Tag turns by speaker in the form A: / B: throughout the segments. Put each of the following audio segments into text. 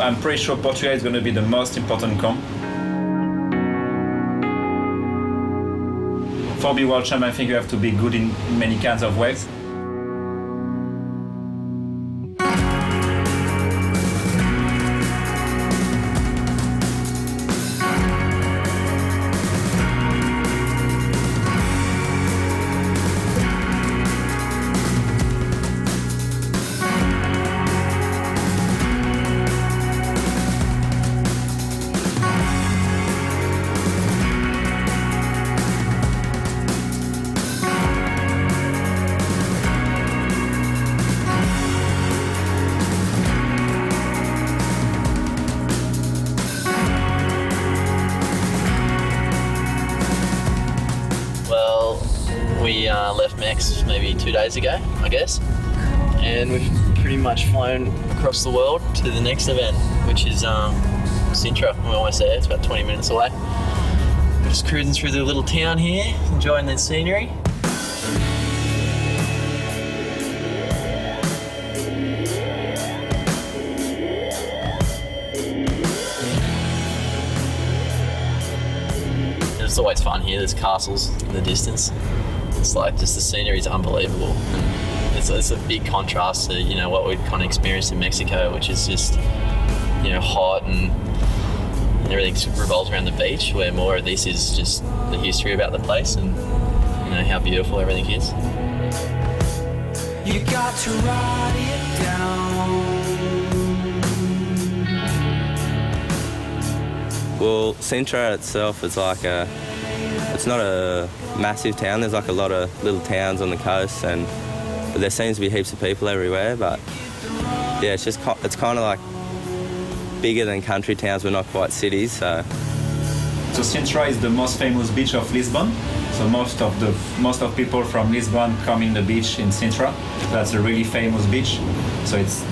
A: I'm pretty sure Portugal is going to be the most important comp. For being world champ, I think you have to be good in many kinds of waves.
B: We left Mex maybe 2 days ago, I guess, and we've pretty much flown across the world to the next event, which is Sintra. We're almost there, it's about 20 minutes away. We're just cruising through the little town here, enjoying the scenery. It's always fun here, there's castles in the distance. It's like just the scenery is unbelievable. And it's a big contrast to, you know, what we've kind of experienced in Mexico, which is just, you know, hot and everything revolves around the beach, where more of this is just the history about the place and, you know, how beautiful everything is. You got to write it
C: down. Well, Sintra itself is like it's not a massive town. There's like a lot of little towns on the coast, and there seems to be heaps of people everywhere. But yeah, it's kind of like bigger than country towns, but not quite cities. So
A: Sintra is the most famous beach of Lisbon. So most of people from Lisbon come in the beach in Sintra. That's a really famous beach. So it's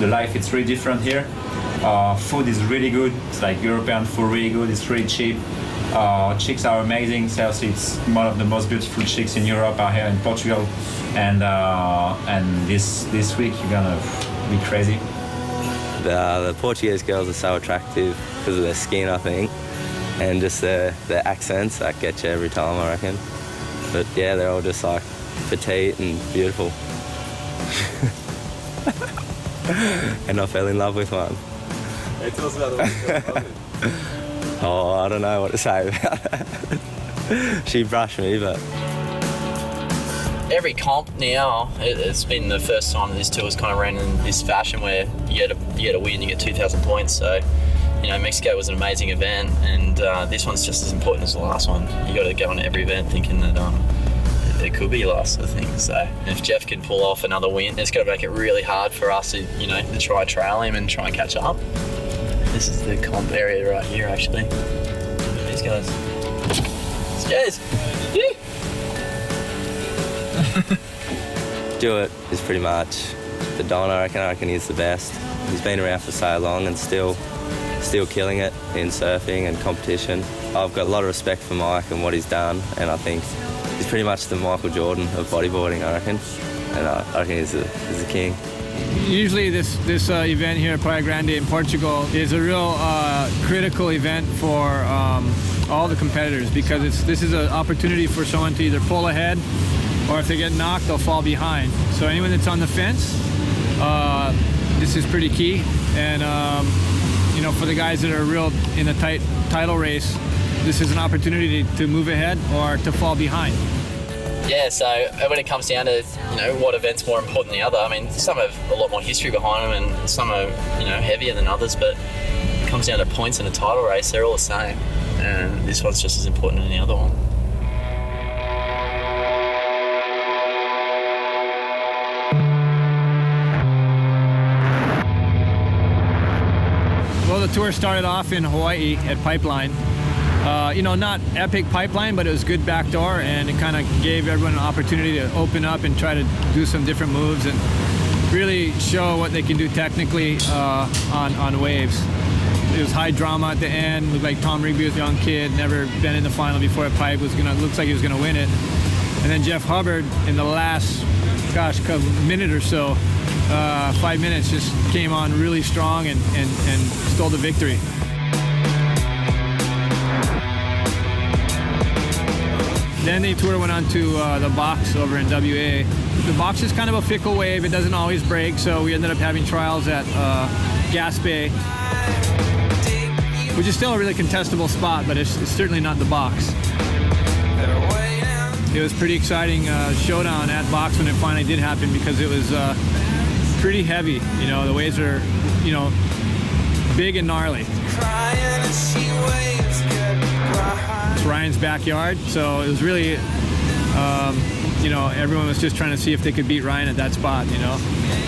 A: really different here. Food is really good. It's like European food, really good. It's really cheap. Chicks are amazing. So it's one of the most beautiful chicks in Europe are here in Portugal. And this week you're gonna be crazy.
C: The Portuguese girls are so attractive because of their skin, I think, and just their accents that get you every time, I reckon. But yeah, they're all just like petite and beautiful. And I fell in love with one.
D: Hey, tell us about the one you fell in love with.
C: Oh, I don't know what to say about it. She brushed me, but...
B: Every comp now, it's been the first time that this tour's kind of ran in this fashion where you get a win, you get 2,000 points. So, you know, Mexico was an amazing event, and this one's just as important as the last one. You got to go on every event thinking that it could be your last sort of thing. So if Jeff can pull off another win, it's got to make it really hard for us to, you know, to try trail him and try and catch up. This is the comp area right here, actually. These guys. Cheers! Yeah.
C: Stewart is pretty much the Don, I reckon he's the best. He's been around for so long and still killing it in surfing and competition. I've got a lot of respect for Mike and what he's done, and I think he's pretty much the Michael Jordan of bodyboarding, I reckon. And I reckon he's the king.
E: Usually this event here at Praia Grande in Portugal is a real critical event for all the competitors, because this is an opportunity for someone to either pull ahead, or if they get knocked, they'll fall behind. So anyone that's on the fence, this is pretty key. And you know, for the guys that are real in a tight title race, this is an opportunity to move ahead or to fall behind.
B: Yeah, so when it comes down to, you know, what event's more important than the other, I mean, some have a lot more history behind them and some are, you know, heavier than others, but it comes down to points in a title race, they're all the same. And this one's just as important as the other one.
E: Well, the tour started off in Hawaii at Pipeline. You know, not epic Pipeline, but it was good backdoor, and it kind of gave everyone an opportunity to open up and try to do some different moves and really show what they can do technically on waves. It was high drama at the end. Looked like Tom Rigby was a young kid, never been in the final before at Pipe. Looks like he was gonna win it. And then Jeff Hubbard in the last, minute or so, 5 minutes just came on really strong and stole the victory. Then the tour went on to the box over in WA. The box is kind of a fickle wave. It doesn't always break, so we ended up having trials at Gaspé, which is still a really contestable spot, but it's certainly not the box. It was pretty exciting showdown at box when it finally did happen, because it was pretty heavy. You know, the waves are, you know, big and gnarly. It's Ryan's backyard, so it was really, you know, everyone was just trying to see if they could beat Ryan at that spot, you know.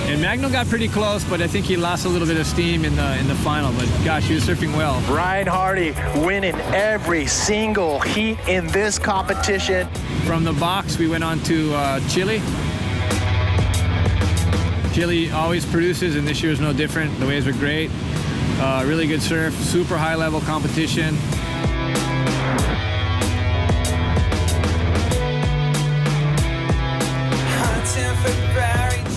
E: And Magno got pretty close, but I think he lost a little bit of steam in the final. But gosh, he was surfing well.
F: Ryan Hardy winning every single heat in this competition.
E: From the box, we went on to Chile. Chile always produces, and this year is no different. The waves were great. Really good surf, super high level competition.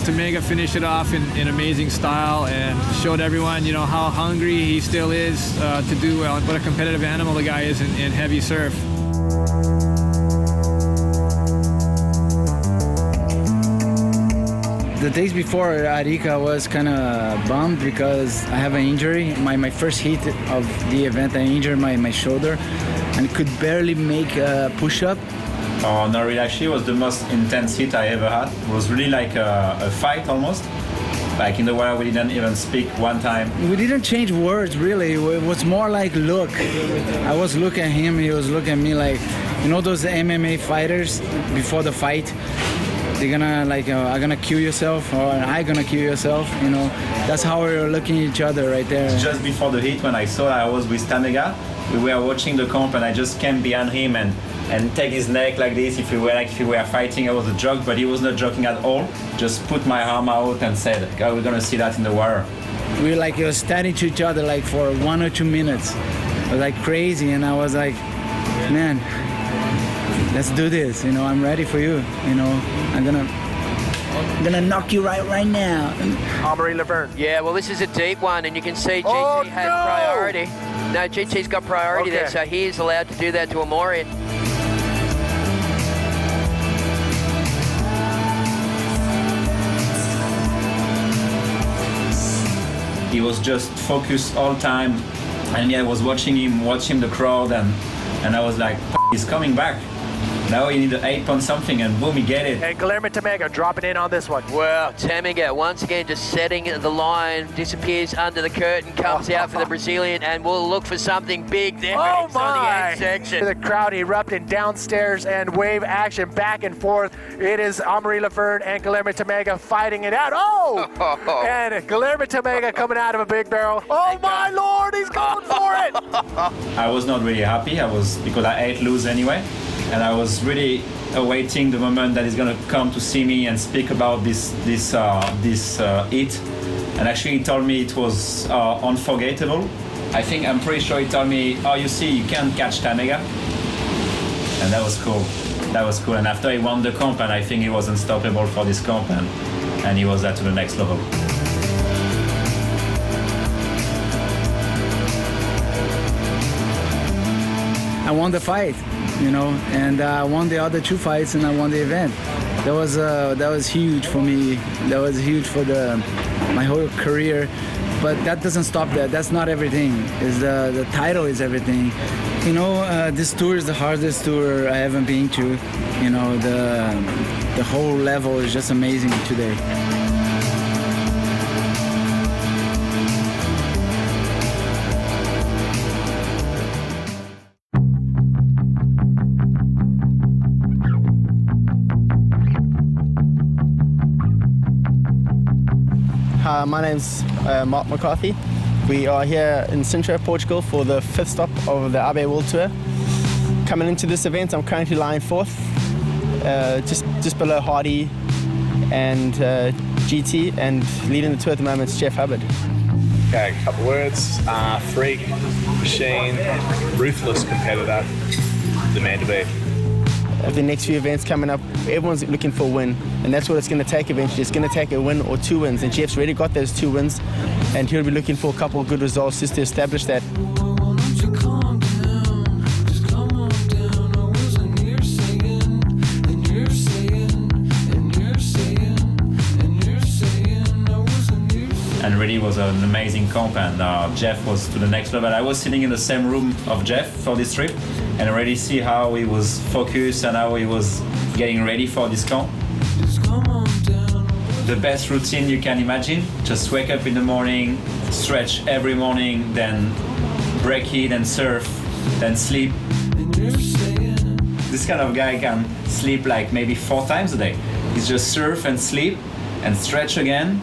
E: Tamega finished it off in amazing style and showed everyone, you know, how hungry he still is to do well, and what a competitive animal the guy is in heavy surf.
G: The days before Arica, I was kind of bummed because I have an injury. My first heat of the event, I injured my shoulder and could barely make a push-up.
A: Oh, no, really, actually, it was the most intense hit I ever had. It was really like a fight almost. Like in the water, we didn't even speak one time.
G: We didn't change words, really. It was more like look. I was looking at him, he was looking at me like, you know those MMA fighters before the fight? They're gonna like, are gonna kill yourself, or I gonna kill yourself, you know? That's how we were looking at each other right there.
A: Just before the hit, when I saw I was with Tamega, we were watching the comp and I just came behind him and take his neck like this. If we were fighting, it was a joke, but he was not joking at all. Just put my arm out and said, "God, we're gonna see that in the water."
G: We were like staring to each other like for 1 or 2 minutes. It was like crazy, and I was like, man, let's do this. You know, I'm ready for you. You know, I'm gonna knock you right now.
F: Amaury Laverne.
H: Yeah, well, this is a deep one, and you can see GT has priority. No, GT's got priority there, so he is allowed to do that to Amaury.
A: He was just focused all time, and yeah, I was watching the crowd, and I was like, he's coming back. Now he need an 8 point something, and boom, he get it.
F: And Guilherme Tamega dropping in on this one.
H: Well, Tamega once again just setting the line, disappears under the curtain, comes out for the Brazilian, and will look for something big there.
F: Oh my!
H: On the end section.
F: The crowd erupting downstairs and wave action back and forth. It is Amaury Laverne and Guilherme Tamega fighting it out. Oh! And Guilherme Tamega coming out of a big barrel. Oh my Lord, he's going for it!
A: I was not really happy. Because I ate loose anyway. And I was really awaiting the moment that he's gonna come to see me and speak about this hit. And actually, he told me it was unforgettable. I'm pretty sure he told me, "Oh, you see, you can't catch Tamega," and that was cool. That was cool. And after he won the comp, and I think he was unstoppable for this comp, and he was to the next level.
G: I won the fight, you know, and I won the other 2 fights, and I won the event. That was huge for me. That was huge for my whole career. But that doesn't stop that. That's not everything. The title is everything. You know, this tour is the hardest tour I haven't been to. You know, the whole level is just amazing today.
I: My name's Mark McCarthy. We are here in Sintra, Portugal for the 5th stop of the IBA World Tour. Coming into this event, I'm currently lying 4th, just below Hardy and GT, and leading the tour at the moment is Jeff Hubbard.
J: Okay, a couple words. Freak, machine, ruthless competitor, the man to beat.
I: of the next few events coming up. Everyone's looking for a win, and that's what it's going to take eventually. It's going to take a win or 2 wins, and Jeff's already got those 2 wins, and he'll be looking for a couple of good results just to establish that.
A: And really was an amazing comp, and Jeff was to the next level. I was sitting in the same room of Jeff for this trip, and already see how he was focused and how he was getting ready for this comp. The best routine you can imagine. Just wake up in the morning, stretch every morning, then break it and surf, then sleep. This kind of guy can sleep like maybe 4 times a day. He's just surf and sleep and stretch again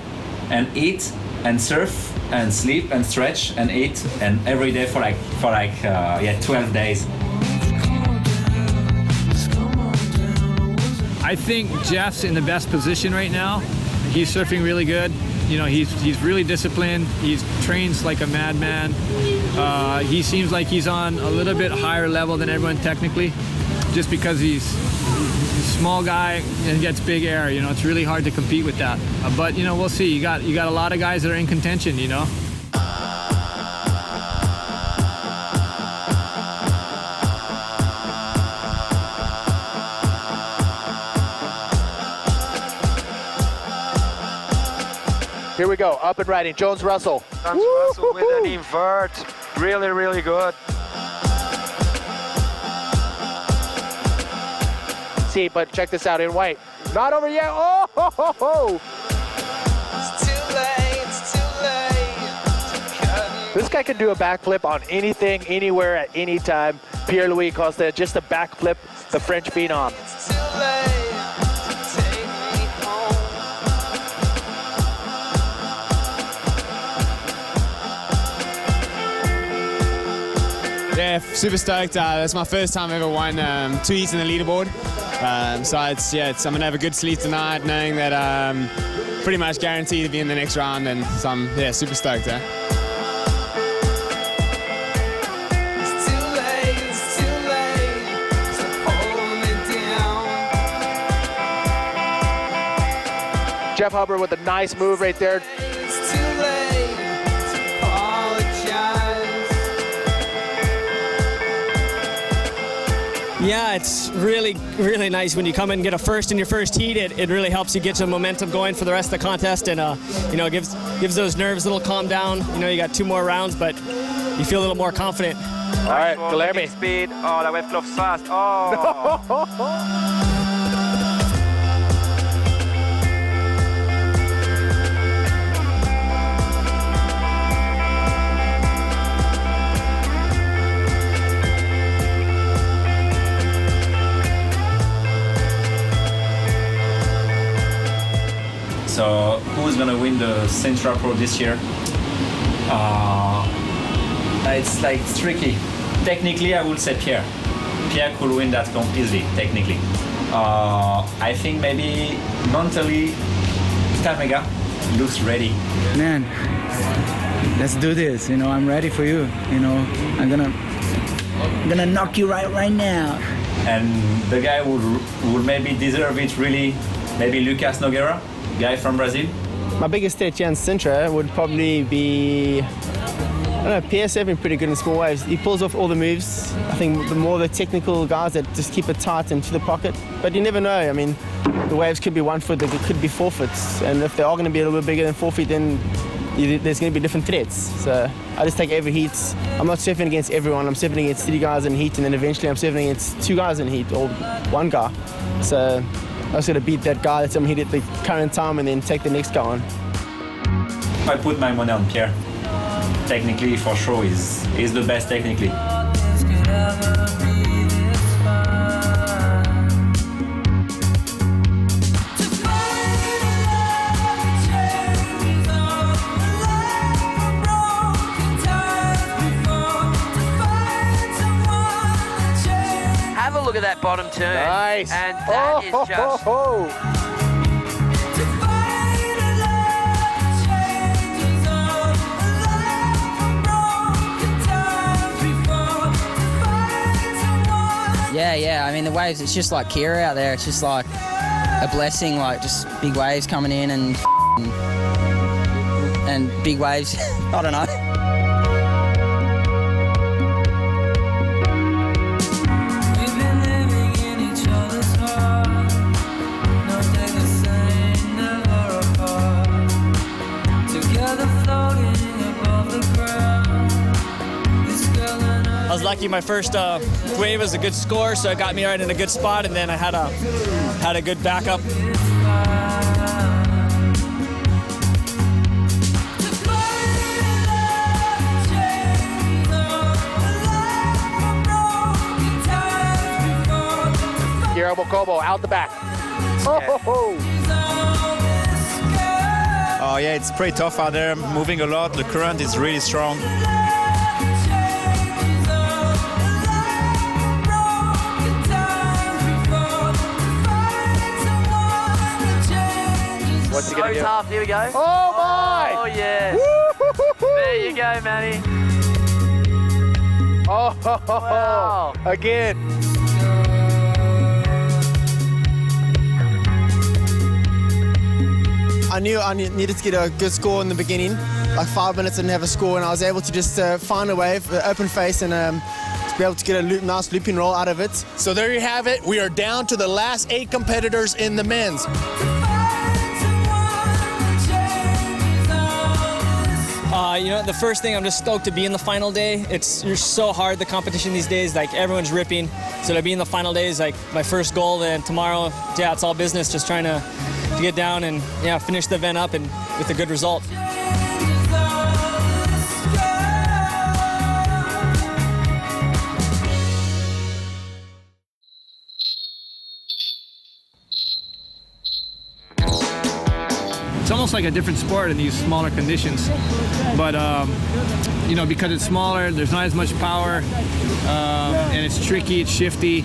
A: and eat and surf and sleep and stretch and eat, and every day for 12 days.
E: I think Jeff's in the best position right now. He's surfing really good. You know, he's really disciplined. He trains like a madman. He seems like he's on a little bit higher level than everyone technically, just because he's a small guy and gets big air. You know, it's really hard to compete with that. But you know, we'll see. You got a lot of guys that are in contention. You know.
F: Here we go, up and riding, Jones Russell.
D: Jones Russell with an invert, really, really good.
F: See, but check this out in white. Not over yet, oh ho ho ho!
K: It's too late.
F: This guy can do a backflip on anything, anywhere, at any time. Pierre-Louis Costa, just a backflip, the French phenom.
K: It's too late.
L: Yeah, super stoked. That's my first time ever won 2 heats in the leaderboard. So I'm gonna have a good sleep tonight, knowing that pretty much guaranteed to be in the next round, and so I'm super stoked.
K: It's too late, so hold me down.
F: Jeff Hubbard with a nice move right there.
K: It's too late to apologize.
M: Yeah, it's really, really nice when you come in and get a first in your first heat. It really helps you get some momentum going for the rest of the contest, and you know, gives those nerves a little calm down. You know, you got 2 more rounds, but you feel a little more confident.
F: All right, Guilherme.
D: Speed. Oh, that wave flows fast. Oh.
A: So who's gonna win the Sintra Pro this year? It's like tricky. Technically, I would say Pierre. Pierre could win that comp easily, technically. I think maybe mentally, Tamega looks ready.
G: Man, let's do this. You know, I'm ready for you. You know, I'm gonna knock you right now.
A: And the guy would maybe deserve it really, maybe Lucas Nogueira, guy from Brazil.
I: My biggest stat here in Sintra would probably be, I don't know, Pierre surfing pretty good in small waves. He pulls off all the moves. I think the more the technical guys that just keep it tight and to the pocket. But you never know. I mean, the waves could be 1 foot, they could be 4 foot. And if they are going to be a little bit bigger than 4 feet, then there's going to be different threats. So I just take every heat. I'm not surfing against everyone. I'm surfing against 3 guys in heat, and then eventually I'm surfing against 2 guys in heat, or 1 guy. So I was going to beat that guy that's on heat at the current time and then take the next guy on.
A: I put my money on Pierre. Technically, for sure, he's the best technically.
H: Have a look at that bottom turn.
F: Nice.
H: And that is just...
N: Yeah. I mean, the waves, it's just like Kira out there. It's just like a blessing, like just big waves coming in and big waves. I don't know.
M: I was lucky my first wave was a good score, so it got me right in a good spot, and then I had a good backup.
F: Guillermo Cobo out the back. Oh.
O: Oh yeah, it's pretty tough out there, moving a lot. The current is really strong.
F: What's he
H: so
F: gonna do?
H: tough. Here we go.
F: Oh my!
H: Oh yeah. There you go, Manny.
F: Oh,
H: Wow.
F: again.
I: I knew I needed to get a good score in the beginning. Like 5 minutes, I didn't have a score, and I was able to just find a wave, open face, and to be able to get a nice looping roll out of it.
P: So there you have it. We are down to the last 8 competitors in the men's.
M: You know, the first thing, I'm just stoked to be in the final day. You're so hard, the competition these days, like everyone's ripping. So to be in the final day is like my first goal. Then tomorrow, yeah, it's all business, just trying to get down and yeah, finish the event up and with a good result.
E: It's almost like a different sport in these smaller conditions, but you know, because it's smaller, there's not as much power, and it's tricky, it's shifty,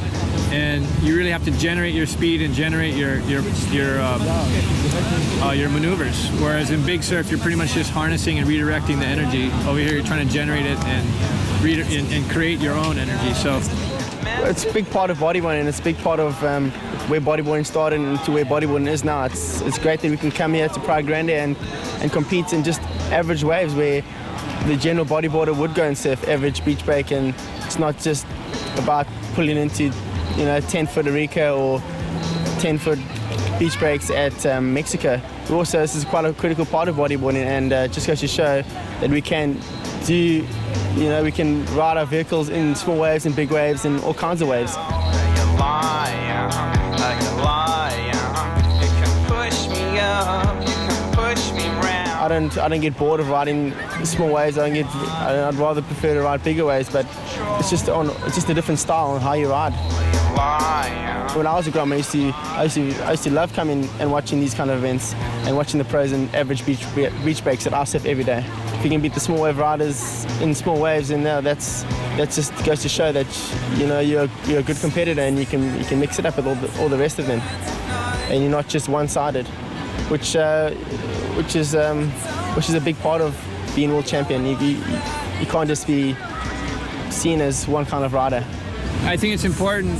E: and you really have to generate your speed and generate your maneuvers. Whereas in big surf, you're pretty much just harnessing and redirecting the energy. Over here, you're trying to generate it and create your own energy. So
I: it's a big part of bodyboarding, and it's a big part of where bodyboarding started and to where bodyboarding is now. It's great that we can come here to Praia Grande and compete in just average waves where the general bodyboarder would go and surf average beach break, and it's not just about pulling into, you know, 10-foot Arica or 10-foot beach breaks at Mexico. But also, this is quite a critical part of bodyboarding, and just goes to show that we can do, you know, we can ride our vehicles in small waves and big waves and all kinds of waves. I don't get bored of riding small waves. I'd rather prefer to ride bigger waves, but it's just a different style on how you ride. When I was a grummer, I used to love coming and watching these kind of events and watching the pros and average beach breaks that I surf every day. If you can beat the small wave riders in small waves, and that just goes to show that, you know, you're a good competitor, and you can mix it up with all the rest of them, and you're not just one-sided, which is a big part of being world champion. You can't just be seen as one kind of rider.
E: I think it's important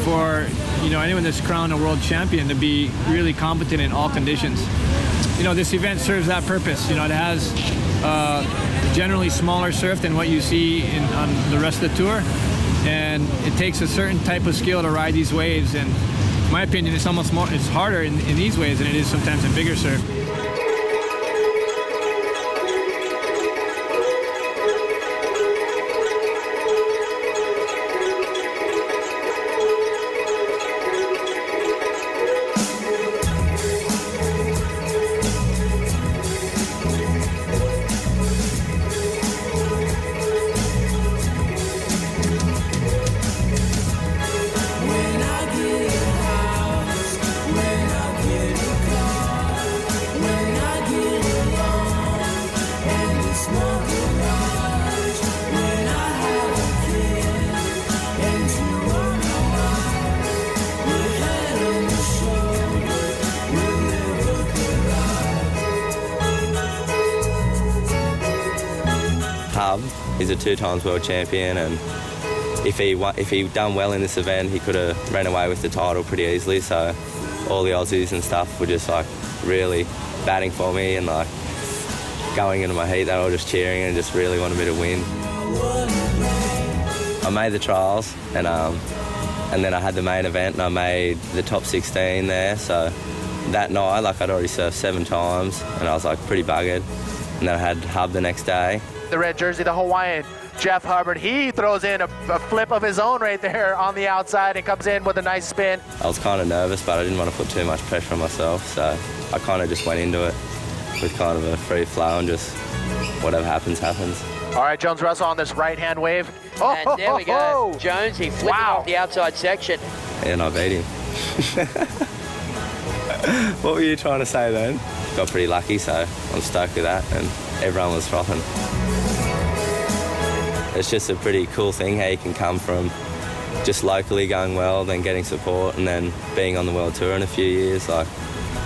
E: for, you know, anyone that's crowned a world champion to be really competent in all conditions. You know, this event serves that purpose. You know, it has generally smaller surf than what you see on the rest of the tour, and it takes a certain type of skill to ride these waves. And in my opinion, it's harder in these waves than it is sometimes in bigger surf.
C: He's a 2 times world champion, and if he done well in this event, he could have ran away with the title pretty easily. So all the Aussies and stuff were just like really batting for me and like going into my heat. They were just cheering and just really wanted me to win. I made the trials and then I had the main event and I made the top 16 there. So that night, like I'd already surfed 7 times and I was like pretty buggered. And then I had hub the next day.
F: The red jersey, the Hawaiian, Jeff Hubbard, he throws in a flip of his own right there on the outside and comes in with a nice spin.
C: I was kind of nervous, but I didn't want to put too much pressure on myself. So I kind of just went into it with kind of a free flow and just whatever happens, happens.
F: All right, Jones Russell on this right-hand wave. Oh,
H: And there we go. Jones, he flipped it off the outside section.
C: And I beat him. What were you trying to say then? Got pretty lucky, so I'm stoked with that, and everyone was frothing. It's just a pretty cool thing how you can come from just locally going well, then getting support, and then being on the World Tour in a few years. Like,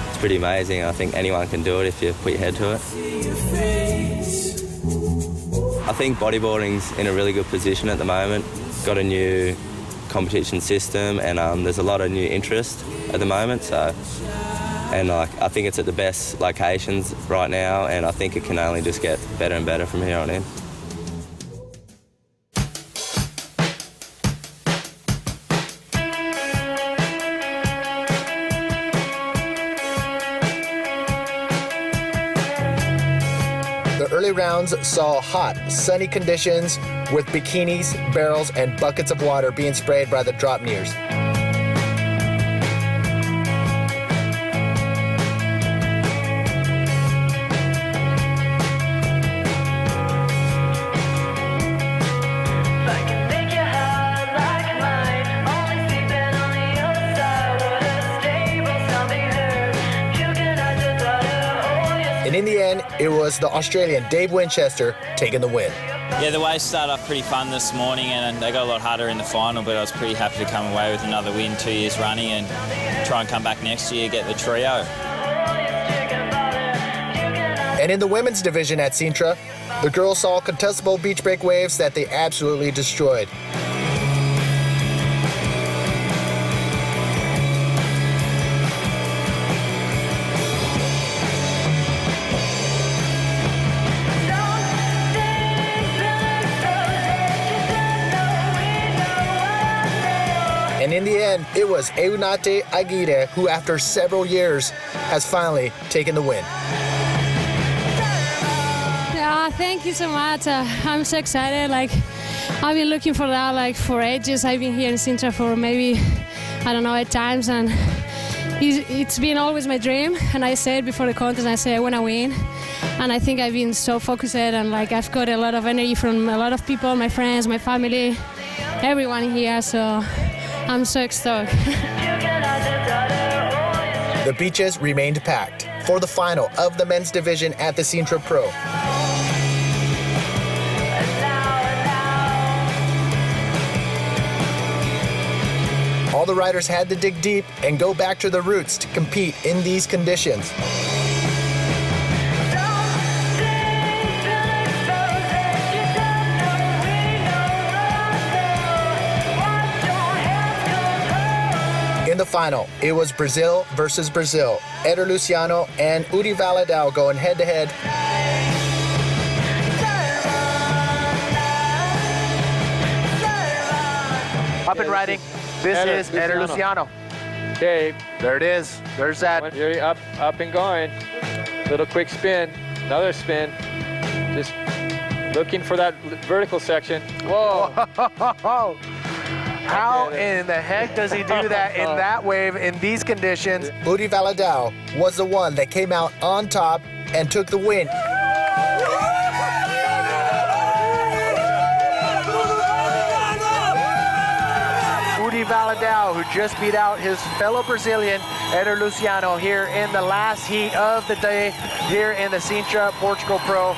C: it's pretty amazing. I think anyone can do it if you put your head to it. I think bodyboarding's in a really good position at the moment. Got a new competition system, and there's a lot of new interest at the moment. So, and like I think it's at the best locations right now, and I think it can only just get better and better from here on in.
F: The early rounds saw hot, sunny conditions with bikinis, barrels, and buckets of water being sprayed by the dropneers. And in the end, it was the Australian Dave Winchester taking the win.
Q: Yeah, the waves started off pretty fun this morning and they got a lot harder in the final, but I was pretty happy to come away with another win 2 years running and try and come back next year, get the trio.
F: And in the women's division at Sintra, the girls saw contestable beach break waves that they absolutely destroyed. And in the end, it was Eunate Aguirre who, after several years, has finally taken the win.
R: Yeah, thank you so much. I'm so excited. Like, I've been looking for that like for ages. I've been here in Sintra for maybe, I don't know, 8 times, and it's been always my dream. And I said before the contest, I said I want to win. And I think I've been so focused, and like I've got a lot of energy from a lot of people, my friends, my family, everyone here. So I'm so stoked.
F: The beaches remained packed for the final of the men's division at the Sintra Pro. All the riders had to dig deep and go back to their roots to compete in these conditions. In the final, it was Brazil versus Brazil. Eder Luciano and Udi Valadao going head-to-head. Up and riding, this is Eder Luciano.
S: Okay.
F: There it is. There's that.
S: You're up and going. Little quick spin, another spin. Just looking for that vertical section. Whoa.
F: How in the heck does he do that in that wave in these conditions? Udi Valadao was the one that came out on top and took the win. Udi Valadao, who just beat out his fellow Brazilian, Eder Luciano, here in the last heat of the day, here in the Sintra Portugal Pro.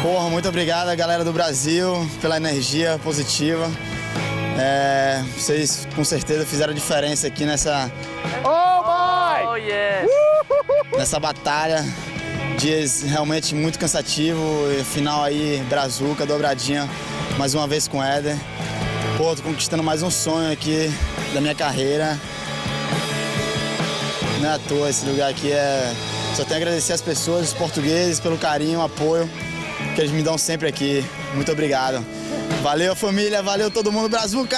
T: Porra, muito obrigado, galera do Brasil, pela energia positiva. Vocês com certeza fizeram diferença aqui nessa
F: Oh my!
H: Oh yeah!
T: nessa batalha dias realmente muito cansativo, e final aí, brazuca, dobradinha, mais uma vez com o Éder. Pô, tô conquistando mais um sonho aqui da minha carreira. Não é à toa, esse lugar aqui é... Só tenho a agradecer as pessoas, os portugueses, pelo carinho, o apoio que eles me dão sempre aqui. Muito obrigado. Valeu, família, valeu todo mundo, brazuca!